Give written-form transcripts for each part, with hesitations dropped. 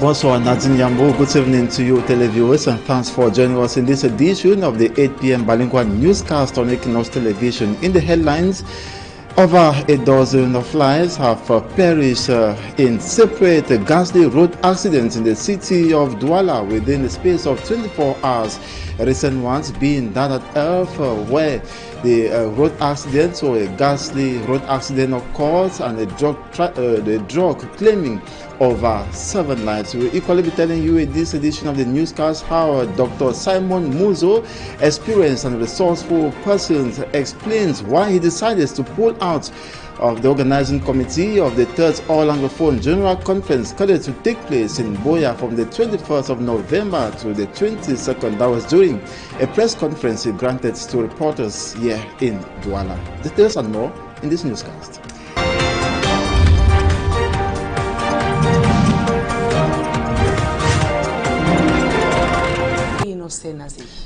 Bonsoir, Nadine Yambo. Good evening to you, televiewers, and thanks for joining us in this edition of the 8 p.m. bilingual newscast on Equinoxe television. In the headlines, over a dozen of lives have perished in separate ghastly road accidents in the city of Douala within the space of 24 hours. Recent ones being that at Earth, where the road accident or a ghastly road accident occurs, and the drug claiming over 7 lives. We'll equally be telling you in this edition of the newscast how Dr. Simon Muzo, experienced and resourceful person, explains why he decided to pull out of the organizing committee of the 3rd All-Anglophone General Conference scheduled to take place in Boya from the 21st of November to the 22nd. That was during a press conference he granted to reporters here in Douala. Details and more in this newscast.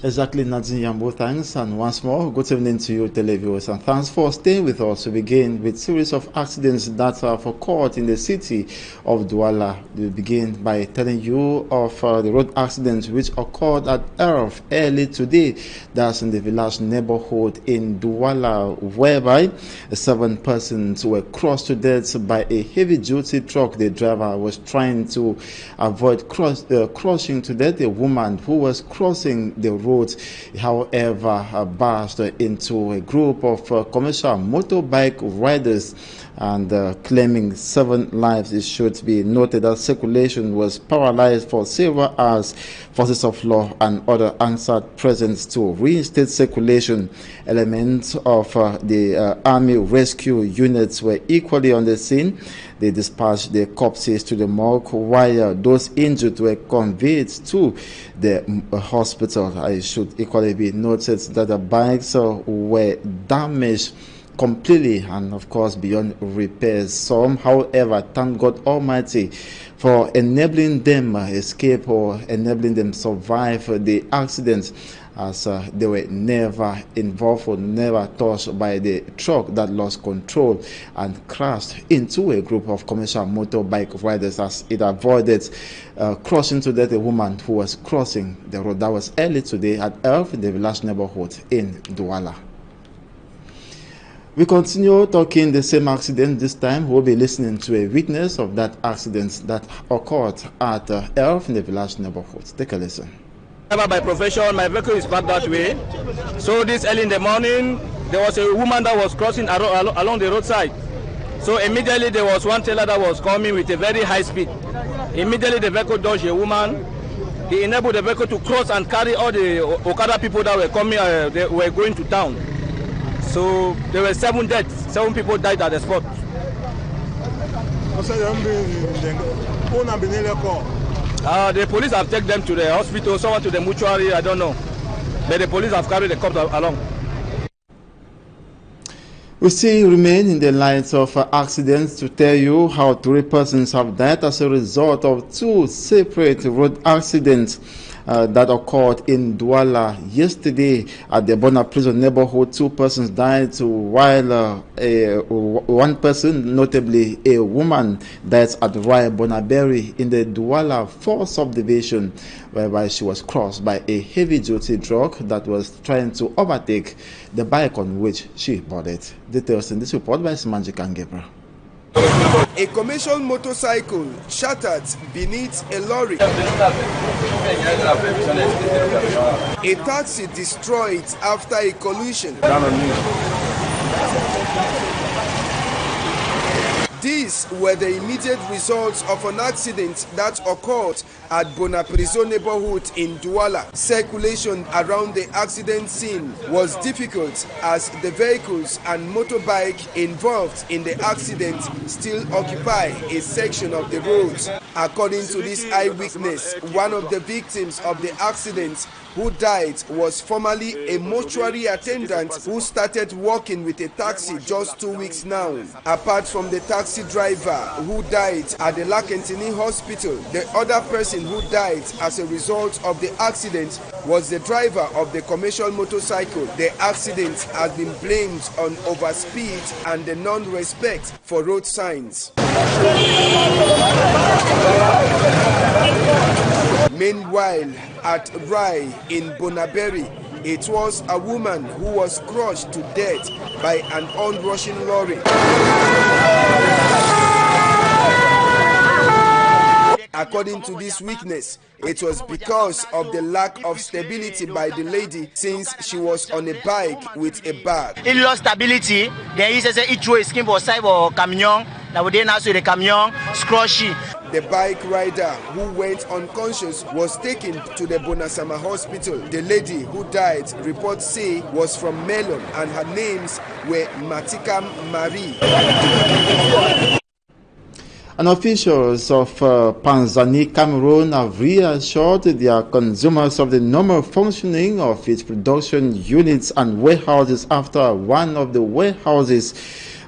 Exactly, Nadine Yambo, thanks, and once more, good evening to you, televiewers, and thanks for staying with us. We begin with a series of accidents that have occurred in the city of Douala. We begin by telling you of the road accident which occurred at Earth early today. That's in the village neighborhood in Douala, whereby 7 persons were crossed to death by a heavy-duty truck. The driver was trying to avoid crossing to death a woman who was crossing the road, however, burst into a group of commercial motorbike riders and claiming 7 lives. It should be noted that circulation was paralyzed for several hours. Forces of law and other answered presence to reinstate circulation. Elements of the Army rescue units were equally on the scene. They dispatched the corpses to the morgue while those injured were conveyed to the hospital. I should equally be noted that the bikes were damaged completely and of course beyond repairs. Some, however, thank God Almighty for enabling them escape or enabling them survive the accident, as they were never involved or never touched by the truck that lost control and crashed into a group of commercial motorbike riders as it avoided crossing to death a woman who was crossing the road. That was early today at Earth in the village neighborhood in Douala. We continue talking the same accident. This time we'll be listening to a witness of that accident that occurred at Earth in the village neighborhood. Take a listen. By profession, my vehicle is parked that way. So this early in the morning, there was a woman that was crossing along the roadside. So immediately there was one trailer that was coming with a very high speed. Immediately the vehicle dodged a woman. He enabled the vehicle to cross and carry all the Okada people that were coming, they were going to town. So there were 7 deaths. 7 people died at the spot. The police have taken them to the hospital, someone to the mortuary, I don't know. But the police have carried the corpse along. We still remain in the lines of accidents to tell you how 3 persons have died as a result of 2 separate road accidents that occurred in Douala yesterday at the Bona Prison neighborhood. 2 persons died while one person, notably a woman, died at Royal Bonaberry in the Douala 4 subdivision, whereby she was crossed by a heavy-duty truck that was trying to overtake the bike on which she boarded. Details in this report by Simanji Kangebra. A commercial motorcycle shattered beneath a lorry. A taxi destroyed after a collision. These were the immediate results of an accident that occurred at Bona Prison neighborhood in Douala. Circulation around the accident scene was difficult as the vehicles and motorbike involved in the accident still occupy a section of the road. According to this eyewitness, one of the victims of the accident who died was formerly a mortuary attendant who started working with a taxi just 2 weeks now. Apart from the taxi driver who died at the Lakentini hospital, the other person who died as a result of the accident was the driver of the commercial motorcycle. The accident has been blamed on overspeed and the non-respect for road signs. Meanwhile, at Rai in Bonaberi, it was a woman who was crushed to death by an onrushing lorry. According to this witness, it was because of the lack of stability by the lady since she was on a bike with a bag. Il lost stability, then he says it threw a skin for side or camion, now they now see the camion scrushy. The bike rider who went unconscious was taken to the Bonasama hospital. The lady who died, reports say, was from Melon and her names were Matikam Marie. And officials of Panzani, Cameroun have reassured their consumers of the normal functioning of its production units and warehouses after one of the warehouses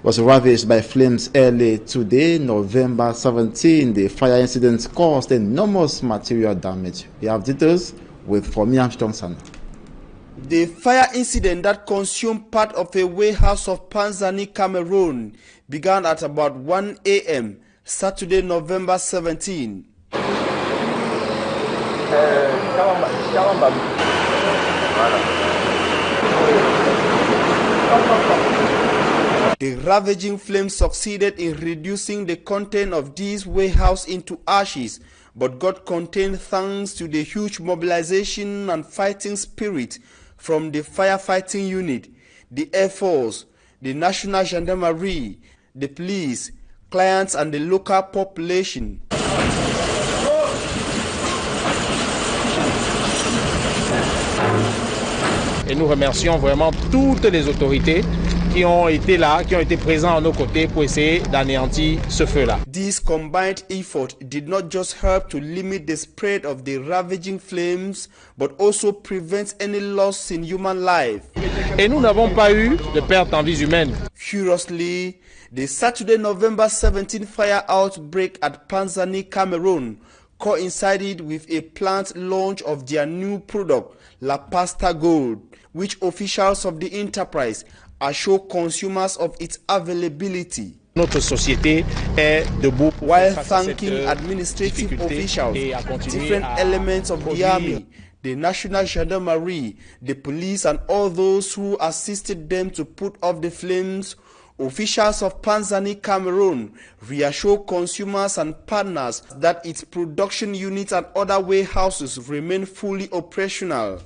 was ravaged by flames early today, November 17. The fire incident caused enormous material damage. We have details with Fomi Armstrong. The fire incident that consumed part of a warehouse of Panzani, Cameroun began at about 1 a.m. Saturday, November 17. The ravaging flames succeeded in reducing the content of this warehouse into ashes, but got contained thanks to the huge mobilization and fighting spirit from the firefighting unit, the Air Force, the National Gendarmerie, the police, clients and the local population. Et nous remercions vraiment toutes les autorités qui ont été là, qui ont été présents à nos côtés pour essayer d'anéantir ce feu-là. This combined effort did not just help to limit the spread of the ravaging flames, but also prevent any loss in human life. Et nous n'avons pas eu de perte en vies humaines. Curiously, the Saturday, November 17 fire outbreak at Panzani, Cameroun coincided with a planned launch of their new product, La Pasta Gold, which officials of the enterprise assure consumers of its availability. Notre société est debout while thanking administrative officials, different elements of the army, the National Gendarmerie, the police and all those who assisted them to put off the flames. Officials of Panzani, Cameroun reassure consumers and partners that its production units and other warehouses remain fully operational.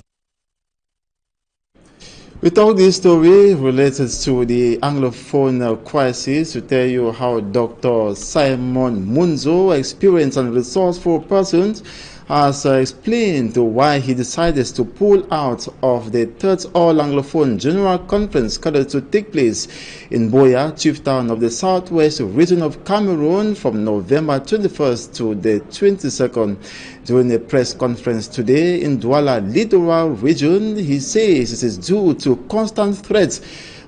We told this story related to the Anglophone crisis to tell you how Dr. Simon Munzo, experienced and resourceful person, has explained why he decided to pull out of the third All-Anglophone General Conference scheduled to take place in Boya, chieftain of the southwest region of Cameroon, from November 21st to the 22nd. During a press conference today in Douala Littoral region, he says it is due to constant threats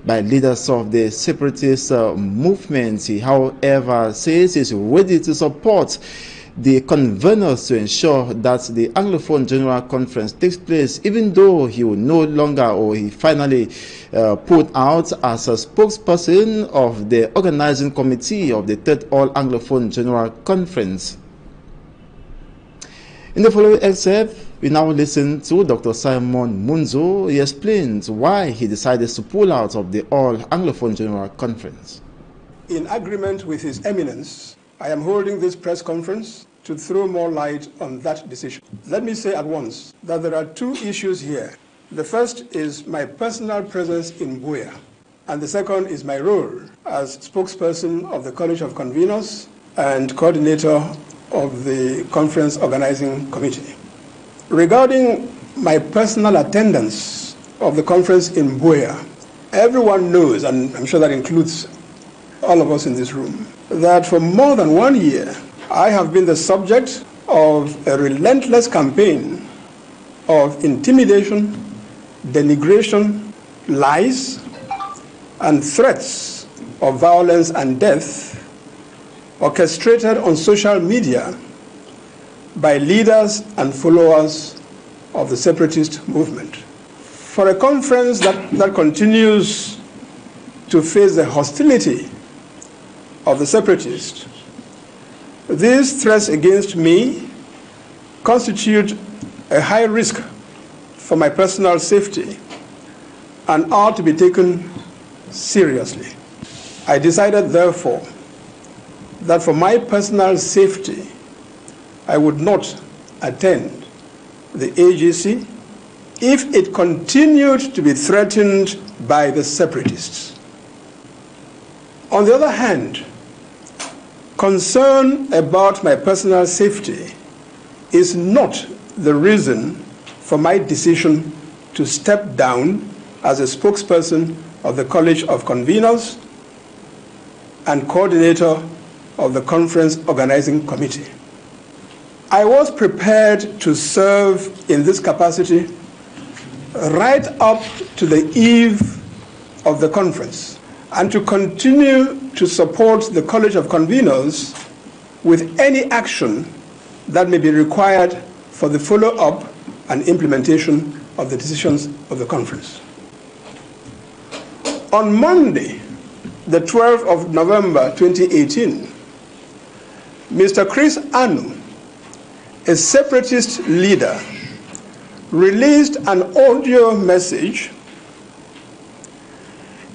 by leaders of the separatist movement. He, however, says he is ready to support the conveners to ensure that the Anglophone General Conference takes place, even though he will no longer, or he finally put out as a spokesperson of the organizing committee of the third All-Anglophone General Conference. In the following excerpt, we now listen to Dr. Simon Munzo. He explains why he decided to pull out of the All-Anglophone General Conference. In agreement with His Eminence, I am holding this press conference to throw more light on that decision. Let me say at once that there are two issues here. The first is my personal presence in Boya, and the second is my role as spokesperson of the College of Conveners and coordinator of the conference organizing committee. Regarding my personal attendance of the conference in Boya, everyone knows, and I'm sure that includes all of us in this room, that for more than 1 year, I have been the subject of a relentless campaign of intimidation, denigration, lies, and threats of violence and death orchestrated on social media by leaders and followers of the separatist movement. For a conference that continues to face the hostility of the separatists, these threats against me constitute a high risk for my personal safety and are to be taken seriously. I decided, therefore, that for my personal safety, I would not attend the AGC if it continued to be threatened by the separatists. On the other hand, concern about my personal safety is not the reason for my decision to step down as a spokesperson of the College of Conveners and coordinator of the conference organizing committee. I was prepared to serve in this capacity right up to the eve of the conference and to continue to support the College of Conveners with any action that may be required for the follow-up and implementation of the decisions of the conference. On Monday, the 12th of November 2018, Mr. Chris Anu, a separatist leader, released an audio message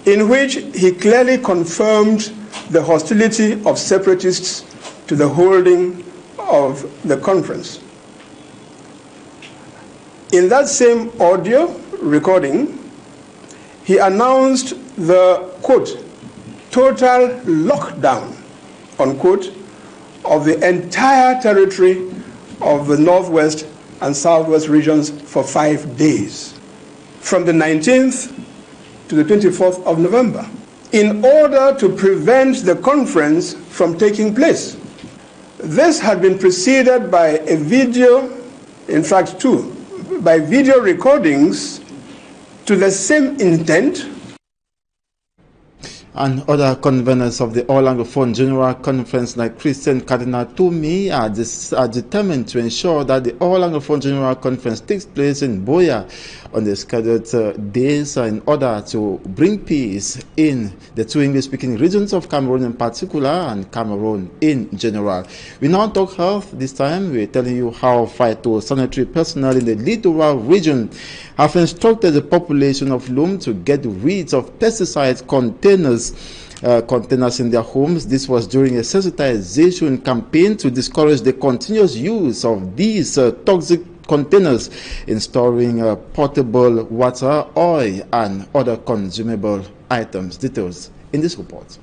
in which he clearly confirmed the hostility of separatists to the holding of the conference. In that same audio recording, he announced the, quote, total lockdown, unquote, of the entire territory of the Northwest and Southwest regions for 5 days, from the 19th to the 24th of November, in order to prevent the conference from taking place. This had been preceded by a video, in fact two, by video recordings to the same intent. And other conveners of the All Anglophone General Conference, like Christian Cardinal Toumi, are determined to ensure that the All Anglophone General Conference takes place in Buea on the scheduled days in order to bring peace in the two English-speaking regions of Cameroon in particular and Cameroon in general. We now talk health. This time we're telling you how phytosanitary personnel in the littoral region have instructed the population of Loom to get rid of pesticide containers in their homes. This was during a sensitization campaign to discourage the continuous use of these toxic containers in storing potable water, oil, and other consumable items. Details in this report.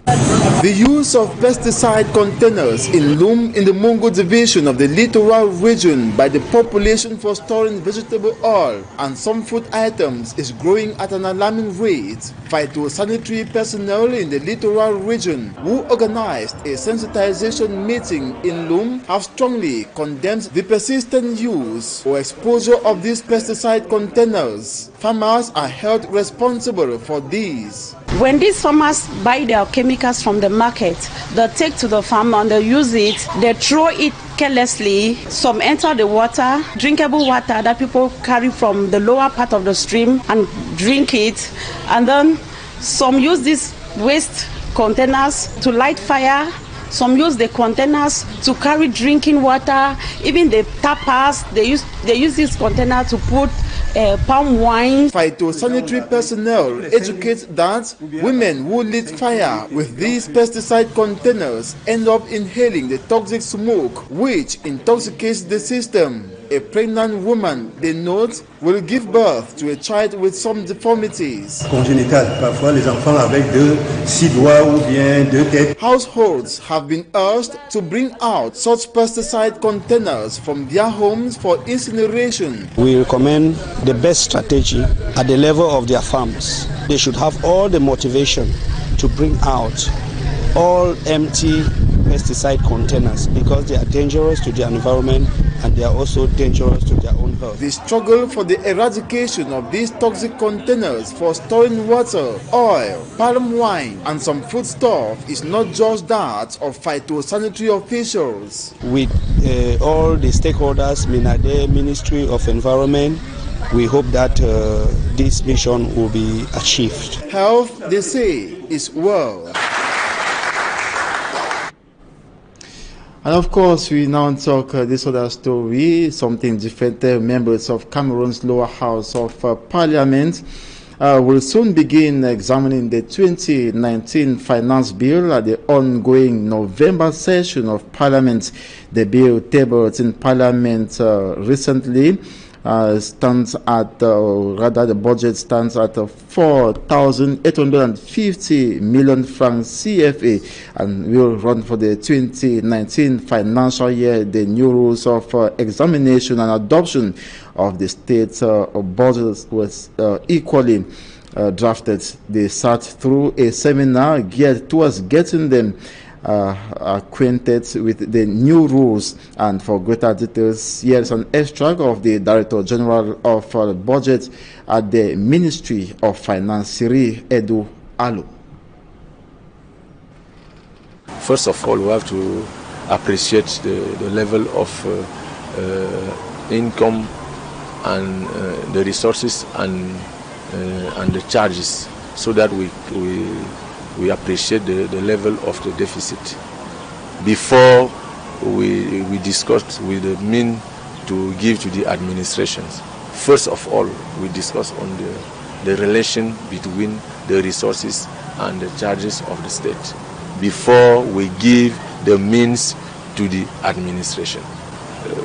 The use of pesticide containers in Loom in the Mungo division of the littoral region by the population for storing vegetable oil and some food items is growing at an alarming rate. Phytosanitary personnel in the littoral region who organized a sensitization meeting in Loom have strongly condemned the persistent use or exposure of these pesticide containers. Farmers are held responsible for these. When these farmers buy their chemicals from the market, they take to the farm and they use it, they throw it carelessly. Some enter the water, drinkable water that people carry from the lower part of the stream and drink it. And then some use these waste containers to light fire. Some use the containers to carry drinking water. Even the tappers, they use this container to put palm wine. Phytosanitary personnel educate that women who lit fire with these pesticide containers end up inhaling the toxic smoke, which intoxicates the system. A pregnant woman, they note, will give birth to a child with some deformities. Parfois les enfants avec 6 doigts ou bien 2 têtes. Households have been urged to bring out such pesticide containers from their homes for incineration. We recommend the best strategy at the level of their farms. They should have all the motivation to bring out all empty pesticide containers because they are dangerous to the environment and they are also dangerous to their own health. The struggle for the eradication of these toxic containers for storing water, oil, palm wine, and some foodstuff is not just that of phytosanitary officials. With all the stakeholders, MINADE, Ministry of Environment, we hope that this mission will be achieved. Health, they say, is wealth. And of course, we now talk this other story, something different. Members of Cameroon's lower house of parliament will soon begin examining the 2019 finance bill at the ongoing November session of parliament. The bill tabled in parliament recently stands at, rather the budget stands at 4,850 million francs CFA and will run for the 2019 financial year. The new rules of examination and adoption of the state budget was equally drafted. They sat through a seminar geared towards getting them acquainted with the new rules. And for greater details, here is an extract of the Director General of Budget at the Ministry of Finance, Siri Edu Alu. First of all, we have to appreciate the level of income and the resources and the charges, so that we appreciate the level of the deficit before we discuss with the mean to give to the administrations. First of all, we discuss on the relation between the resources and the charges of the state before we give the means to the administration.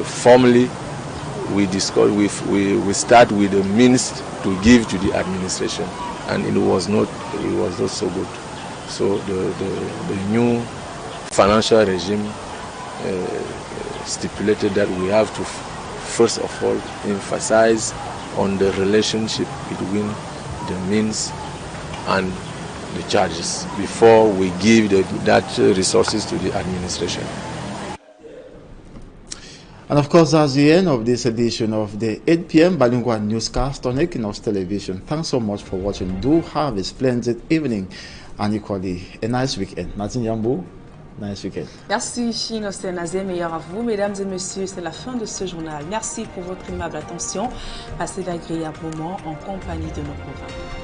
Formally, we discuss. We start with the means to give to the administration, and it was not so good. So the new financial regime stipulated that we have to first of all emphasize on the relationship between the means and the charges before we give that resources to the administration. And of course, that's the end of this edition of the 8 p.m. bilingual newscast on Equinoxe television. Thanks so much for watching. Do have a splendid evening and equally a nice weekend. Nadine Yambou, nice weekend. Merci Chine, c'est Nazé, meilleur à vous. Mesdames et messieurs, c'est la fin de ce journal. Merci pour votre aimable attention. Passez d'agréables moments en compagnie de nos programmes.